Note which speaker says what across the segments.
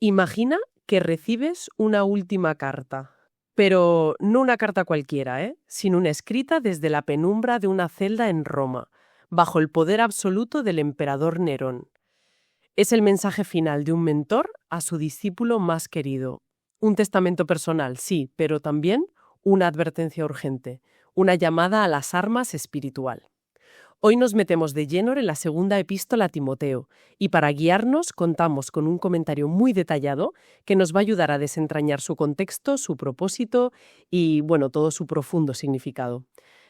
Speaker 1: Imagina que recibes una última carta. Pero no una carta cualquiera, sino una escrita desde la penumbra de una celda en Roma, bajo el poder absoluto del emperador Nerón. Es el mensaje final de un mentor a su discípulo más querido. Un testamento personal, sí, pero también una advertencia urgente, una llamada a las armas espiritual. Hoy nos metemos de lleno en la segunda epístola a Timoteo y para guiarnos contamos con un comentario muy detallado que nos va a ayudar a desentrañar su contexto, su propósito y, bueno, todo su profundo significado.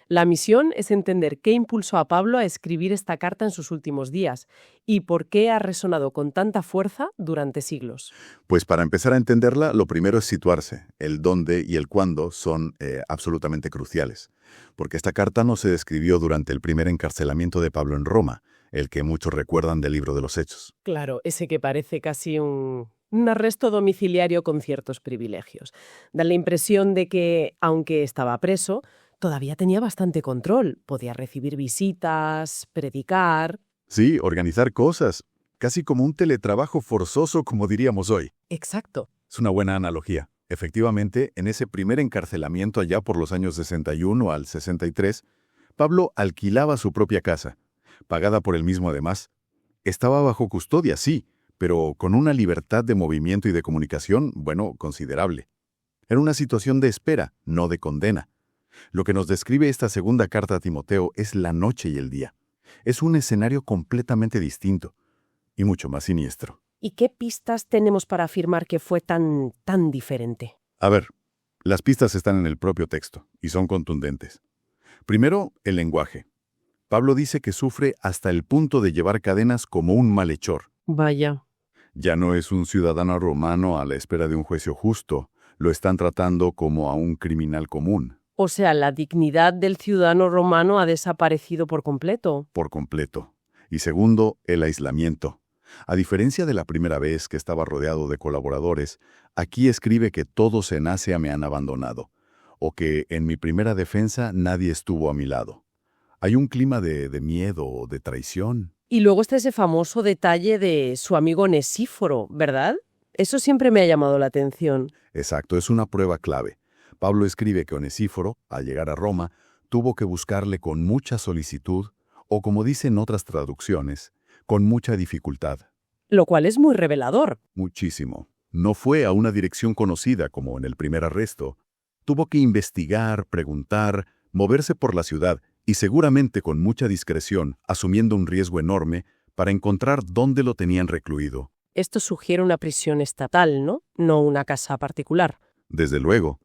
Speaker 1: La misión es entender qué impulsó a Pablo a escribir esta carta en sus últimos días y por qué ha resonado con tanta fuerza durante siglos.
Speaker 2: Pues para empezar a entenderla, lo primero es situarse. El dónde y el cuándo son absolutamente cruciales. Porque esta carta no se escribió durante el primer encarcelamiento de Pablo en Roma, el que muchos recuerdan del libro de los Hechos.
Speaker 1: Claro, ese que parece casi un arresto domiciliario con ciertos privilegios. Da la impresión de que, aunque estaba preso, todavía tenía bastante control. Podía recibir visitas, predicar.
Speaker 2: Sí, organizar cosas. Casi como un teletrabajo forzoso, como diríamos hoy.
Speaker 1: Exacto.
Speaker 2: Es una buena analogía. Efectivamente, en ese primer encarcelamiento allá por los años 61 al 63, Pablo alquilaba su propia casa, pagada por él mismo además. Estaba bajo custodia, sí, pero con una libertad de movimiento y de comunicación, bueno, considerable. Era una situación de espera, no de condena. Lo que nos describe esta segunda carta a Timoteo es la noche y el día. Es un escenario completamente distinto y mucho más siniestro.
Speaker 1: ¿Y qué pistas tenemos para afirmar que fue tan diferente?
Speaker 2: A ver, las pistas están en el propio texto y son contundentes. Primero, el lenguaje. Pablo dice que sufre hasta el punto de llevar cadenas como un malhechor.
Speaker 1: Vaya.
Speaker 2: Ya no es un ciudadano romano a la espera de un juicio justo, lo están tratando como a un criminal común.
Speaker 1: O sea, la dignidad del ciudadano romano ha desaparecido por completo.
Speaker 2: Por completo. Y segundo, el aislamiento. A diferencia de la primera vez que estaba rodeado de colaboradores, aquí escribe que todos en Asia me han abandonado, o que en mi primera defensa nadie estuvo a mi lado. Hay un clima de miedo o de traición.
Speaker 1: Y luego está ese famoso detalle de su amigo Onesíforo, ¿verdad? Eso siempre me ha llamado la atención.
Speaker 2: Exacto, es una prueba clave. Pablo escribe que Onesíforo, al llegar a Roma, tuvo que buscarle con mucha solicitud, o como dicen otras traducciones, con mucha dificultad.
Speaker 1: Lo cual es muy revelador.
Speaker 2: Muchísimo. No fue a una dirección conocida como en el primer arresto. Tuvo que investigar, preguntar, moverse por la ciudad y seguramente con mucha discreción, asumiendo un riesgo enorme, para encontrar dónde lo tenían recluido.
Speaker 1: Esto sugiere una prisión estatal, ¿no? No una casa particular.
Speaker 2: Desde luego.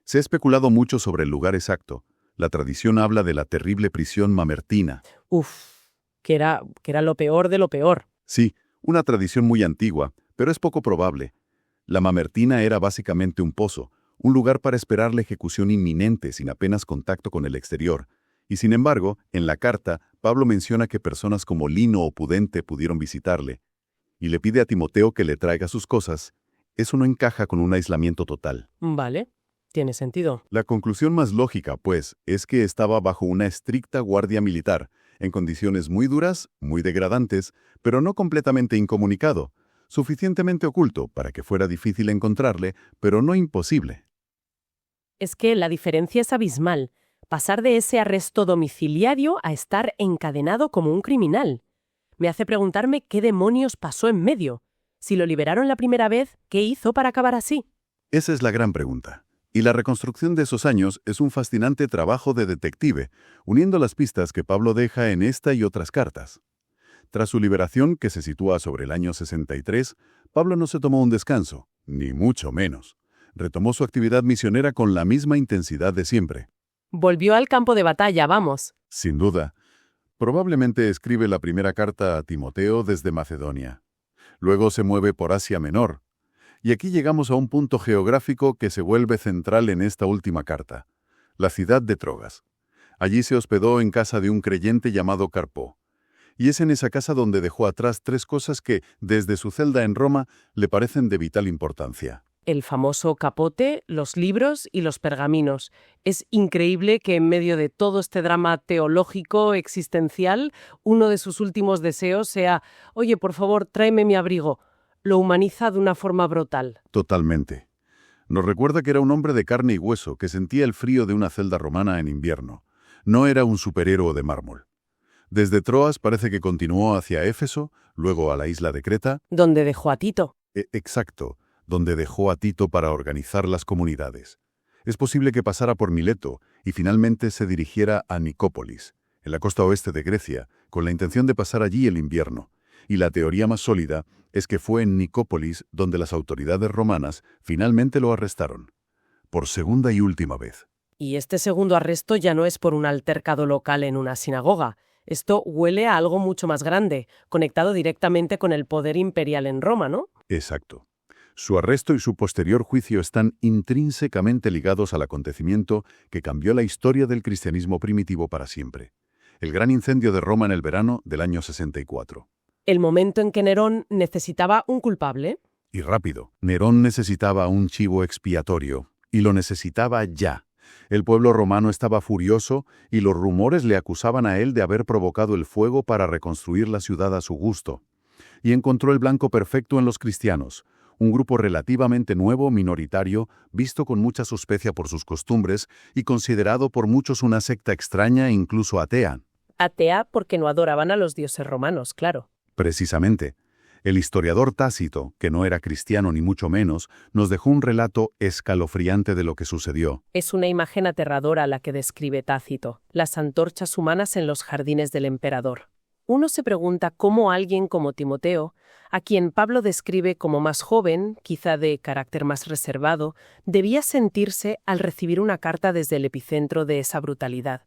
Speaker 2: Se ha especulado mucho sobre el lugar exacto. La tradición habla de la terrible prisión mamertina.
Speaker 1: Uf, que era lo peor de lo peor.
Speaker 2: Sí, una tradición muy antigua, pero es poco probable. La mamertina era básicamente un pozo, un lugar para esperar la ejecución inminente sin apenas contacto con el exterior. Y sin embargo, en la carta, Pablo menciona que personas como Lino o Pudente pudieron visitarle, y le pide a Timoteo que le traiga sus cosas. Eso no encaja con un aislamiento total.
Speaker 1: Vale, tiene sentido.
Speaker 2: La conclusión más lógica, pues, es que estaba bajo una estricta guardia militar, en condiciones muy duras, muy degradantes, pero no completamente incomunicado, suficientemente oculto para que fuera difícil encontrarle, pero no imposible.
Speaker 1: Es que la diferencia es abismal. Pasar de ese arresto domiciliario a estar encadenado como un criminal. Me hace preguntarme qué demonios pasó en medio. Si lo liberaron la primera vez, ¿qué hizo para acabar así?
Speaker 2: Esa es la gran pregunta. Y la reconstrucción de esos años es un fascinante trabajo de detective, uniendo las pistas que Pablo deja en esta y otras cartas. Tras su liberación, que se sitúa sobre el año 63, Pablo no se tomó un descanso, ni mucho menos. Retomó su actividad misionera con la misma intensidad de siempre.
Speaker 1: Volvió al campo de batalla, vamos.
Speaker 2: Sin duda. Probablemente escribe la primera carta a Timoteo desde Macedonia. Luego se mueve por Asia Menor. Y aquí llegamos a un punto geográfico que se vuelve central en esta última carta, la ciudad de Troas. Allí se hospedó en casa de un creyente llamado Carpo. Y es en esa casa donde dejó atrás 3 cosas que, desde su celda en Roma, le parecen de vital importancia.
Speaker 1: El famoso capote, los libros y los pergaminos. Es increíble que en medio de todo este drama teológico existencial, uno de sus últimos deseos sea «Oye, por favor, tráeme mi abrigo». lo humaniza de una forma brutal.
Speaker 2: Totalmente. Nos recuerda que era un hombre de carne y hueso que sentía el frío de una celda romana en invierno. No era un superhéroe de mármol. Desde Troas parece que continuó hacia Éfeso, luego a la isla de Creta.
Speaker 1: Donde dejó a Tito.
Speaker 2: Exacto, donde dejó a Tito para organizar las comunidades. Es posible que pasara por Mileto y finalmente se dirigiera a Nicópolis, en la costa oeste de Grecia, con la intención de pasar allí el invierno. Y la teoría más sólida es que fue en Nicópolis donde las autoridades romanas finalmente lo arrestaron, por segunda y última vez.
Speaker 1: Y este segundo arresto ya no es por un altercado local en una sinagoga. Esto huele a algo mucho más grande, conectado directamente con el poder imperial en Roma, ¿no?
Speaker 2: Exacto. Su arresto y su posterior juicio están intrínsecamente ligados al acontecimiento que cambió la historia del cristianismo primitivo para siempre. El gran incendio de Roma en el verano del año 64.
Speaker 1: El momento en que Nerón necesitaba un culpable.
Speaker 2: Y rápido. Nerón necesitaba un chivo expiatorio, y lo necesitaba ya. El pueblo romano estaba furioso y los rumores le acusaban a él de haber provocado el fuego para reconstruir la ciudad a su gusto. Y encontró el blanco perfecto en los cristianos, un grupo relativamente nuevo, minoritario, visto con mucha sospecha por sus costumbres y considerado por muchos una secta extraña e incluso atea.
Speaker 1: Atea porque no adoraban a los dioses romanos, claro.
Speaker 2: Precisamente. El historiador Tácito, que no era cristiano ni mucho menos, nos dejó un relato escalofriante de lo que sucedió.
Speaker 1: Es una imagen aterradora la que describe Tácito, las antorchas humanas en los jardines del emperador. Uno se pregunta cómo alguien como Timoteo, a quien Pablo describe como más joven, quizá de carácter más reservado, debía sentirse al recibir una carta desde el epicentro de esa brutalidad.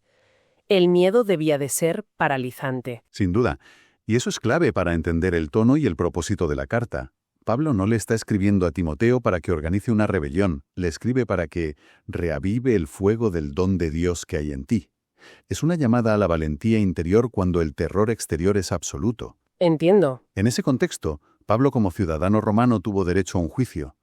Speaker 1: El miedo debía de ser paralizante.
Speaker 2: Sin duda. Y eso es clave para entender el tono y el propósito de la carta. Pablo no le está escribiendo a Timoteo para que organice una rebelión, le escribe para que reavive el fuego del don de Dios que hay en ti. Es una llamada a la valentía interior cuando el terror exterior es absoluto.
Speaker 1: Entiendo.
Speaker 2: En ese contexto, Pablo como ciudadano romano tuvo derecho a un juicio.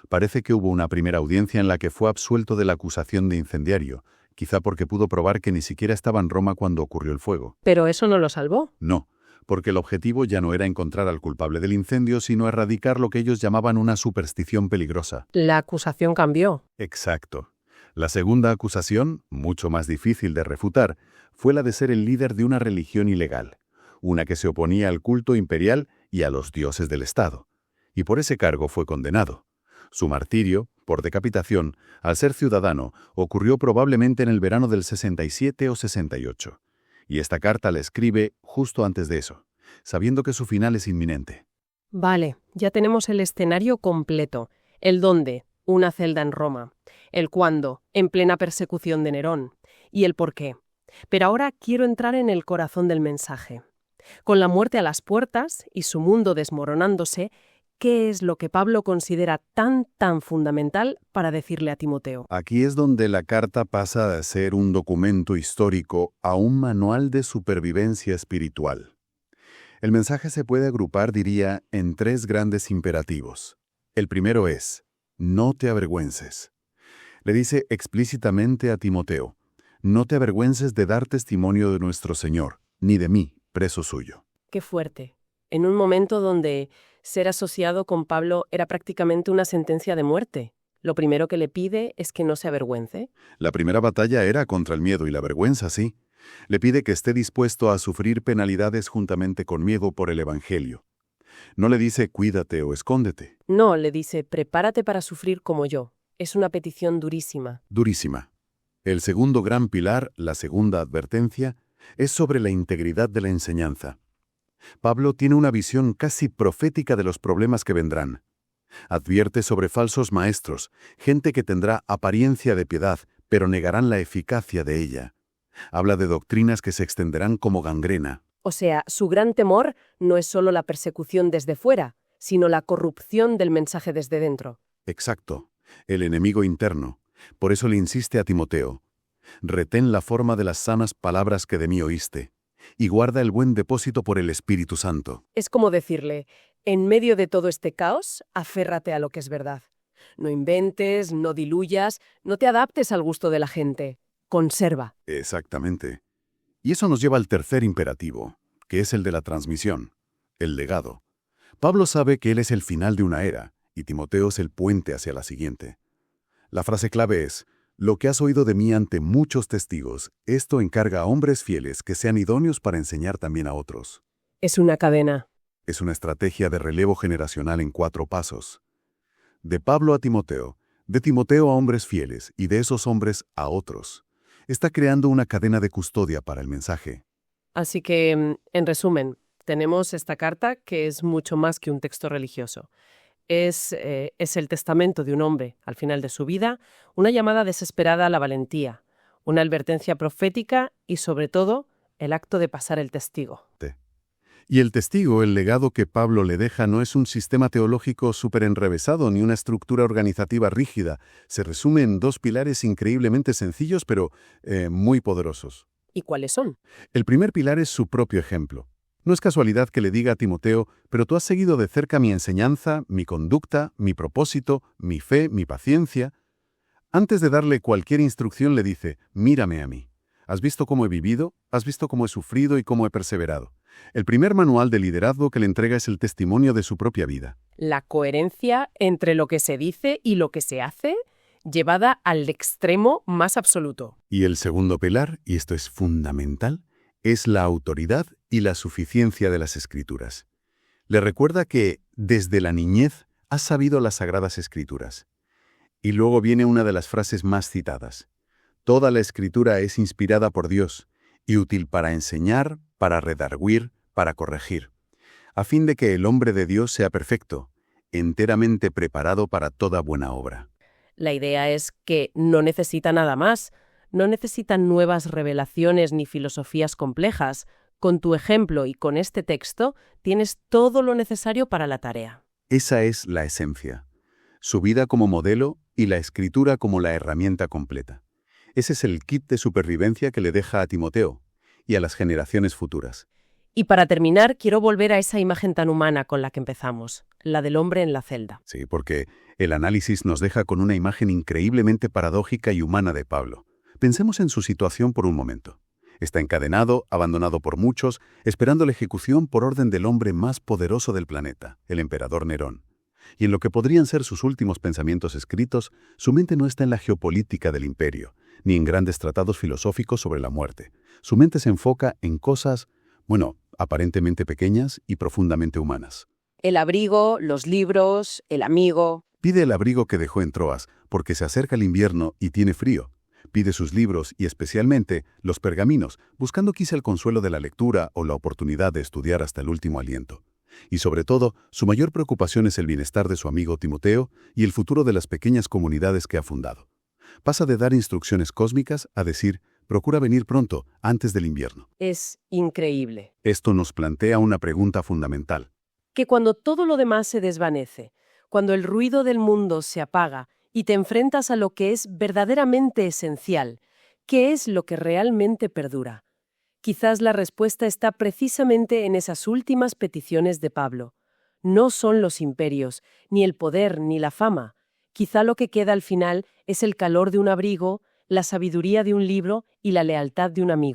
Speaker 2: Parece que hubo una primera audiencia en la que fue absuelto de la acusación de incendiario, quizá porque pudo probar que ni siquiera estaba en Roma cuando ocurrió el fuego.
Speaker 1: ¿Pero eso no lo salvó?
Speaker 2: No, porque el objetivo ya no era encontrar al culpable del incendio, sino erradicar lo que ellos llamaban una superstición peligrosa.
Speaker 1: La acusación cambió.
Speaker 2: Exacto. La segunda acusación, mucho más difícil de refutar, fue la de ser el líder de una religión ilegal, una que se oponía al culto imperial y a los dioses del Estado. Y por ese cargo fue condenado. Su martirio, por decapitación, al ser ciudadano, ocurrió probablemente en el verano del 67 o 68. Y esta carta la escribe justo antes de eso, sabiendo que su final es inminente.
Speaker 1: Vale, ya tenemos el escenario completo. El dónde, una celda en Roma. El cuándo, en plena persecución de Nerón. Y el por qué. Pero ahora quiero entrar en el corazón del mensaje. Con la muerte a las puertas y su mundo desmoronándose, ¿qué es lo que Pablo considera tan fundamental para decirle a Timoteo?
Speaker 2: Aquí es donde la carta pasa de ser un documento histórico a un manual de supervivencia espiritual. El mensaje se puede agrupar, diría, en 3 grandes imperativos. El primero es, no te avergüences. Le dice explícitamente a Timoteo, no te avergüences de dar testimonio de nuestro Señor, ni de mí, preso suyo.
Speaker 1: Qué fuerte. En un momento donde ser asociado con Pablo era prácticamente una sentencia de muerte. Lo primero que le pide es que no se avergüence.
Speaker 2: La primera batalla era contra el miedo y la vergüenza, sí. Le pide que esté dispuesto a sufrir penalidades juntamente conmigo por el Evangelio. No le dice cuídate o escóndete.
Speaker 1: No, le dice prepárate para sufrir como yo. Es una petición durísima.
Speaker 2: Durísima. El segundo gran pilar, la segunda advertencia, es sobre la integridad de la enseñanza. Pablo tiene una visión casi profética de los problemas que vendrán. Advierte sobre falsos maestros, gente que tendrá apariencia de piedad, pero negarán la eficacia de ella. Habla de doctrinas que se extenderán como gangrena.
Speaker 1: O sea, su gran temor no es solo la persecución desde fuera, sino la corrupción del mensaje desde dentro.
Speaker 2: Exacto, el enemigo interno. Por eso le insiste a Timoteo, retén la forma de las sanas palabras que de mí oíste, y guarda el buen depósito por el Espíritu Santo.
Speaker 1: Es como decirle, en medio de todo este caos, aférrate a lo que es verdad. No inventes, no diluyas, no te adaptes al gusto de la gente. Conserva.
Speaker 2: Exactamente. Y eso nos lleva al tercer imperativo, que es el de la transmisión, el legado. Pablo sabe que él es el final de una era, y Timoteo es el puente hacia la siguiente. La frase clave es: lo que has oído de mí ante muchos testigos, esto encarga a hombres fieles que sean idóneos para enseñar también a otros.
Speaker 1: Es una cadena.
Speaker 2: Es una estrategia de relevo generacional en 4 pasos. De Pablo a Timoteo, de Timoteo a hombres fieles y de esos hombres a otros. Está creando una cadena de custodia para el mensaje.
Speaker 1: Así que, en resumen, tenemos esta carta que es mucho más que un texto religioso. Es el testamento de un hombre al final de su vida, una llamada desesperada a la valentía, una advertencia profética y, sobre todo, el acto de pasar el testigo.
Speaker 2: Y el testigo, el legado que Pablo le deja, no es un sistema teológico súper enrevesado ni una estructura organizativa rígida. Se resume en 2 pilares increíblemente sencillos, pero muy poderosos.
Speaker 1: ¿Y cuáles son?
Speaker 2: El primer pilar es su propio ejemplo. No es casualidad que le diga a Timoteo: pero tú has seguido de cerca mi enseñanza, mi conducta, mi propósito, mi fe, mi paciencia. Antes de darle cualquier instrucción le dice: mírame a mí. ¿Has visto cómo he vivido? ¿Has visto cómo he sufrido y cómo he perseverado? El primer manual de liderazgo que le entrega es el testimonio de su propia vida.
Speaker 1: La coherencia entre lo que se dice y lo que se hace, llevada al extremo más absoluto.
Speaker 2: Y el segundo pilar, y esto es fundamental, es la autoridad y la suficiencia de las Escrituras. Le recuerda que, desde la niñez, has sabido las Sagradas Escrituras. Y luego viene una de las frases más citadas: toda la Escritura es inspirada por Dios y útil para enseñar, para redarguir, para corregir, a fin de que el hombre de Dios sea perfecto, enteramente preparado para toda buena obra.
Speaker 1: La idea es que no necesita nada más, no necesitan nuevas revelaciones ni filosofías complejas. Con tu ejemplo y con este texto tienes todo lo necesario para la tarea.
Speaker 2: Esa es la esencia. Su vida como modelo y la Escritura como la herramienta completa. Ese es el kit de supervivencia que le deja a Timoteo y a las generaciones futuras.
Speaker 1: Y para terminar, quiero volver a esa imagen tan humana con la que empezamos, la del hombre en la celda.
Speaker 2: Sí, porque el análisis nos deja con una imagen increíblemente paradójica y humana de Pablo. Pensemos en su situación por un momento. Está encadenado, abandonado por muchos, esperando la ejecución por orden del hombre más poderoso del planeta, el emperador Nerón. Y en lo que podrían ser sus últimos pensamientos escritos, su mente no está en la geopolítica del imperio, ni en grandes tratados filosóficos sobre la muerte. Su mente se enfoca en cosas, aparentemente pequeñas y profundamente humanas.
Speaker 1: El abrigo, los libros, el amigo.
Speaker 2: Pide el abrigo que dejó en Troas, porque se acerca el invierno y tiene frío. Pide sus libros y especialmente los pergaminos, buscando quizá el consuelo de la lectura o la oportunidad de estudiar hasta el último aliento. Y sobre todo, su mayor preocupación es el bienestar de su amigo Timoteo y el futuro de las pequeñas comunidades que ha fundado. Pasa de dar instrucciones cósmicas a decir: procura venir pronto, antes del invierno.
Speaker 1: Es increíble.
Speaker 2: Esto nos plantea una pregunta fundamental.
Speaker 1: Que cuando todo lo demás se desvanece, cuando el ruido del mundo se apaga y te enfrentas a lo que es verdaderamente esencial, ¿qué es lo que realmente perdura? Quizás la respuesta está precisamente en esas últimas peticiones de Pablo. No son los imperios, ni el poder, ni la fama. Quizá lo que queda al final es el calor de un abrigo, la sabiduría de un libro y la lealtad de un amigo.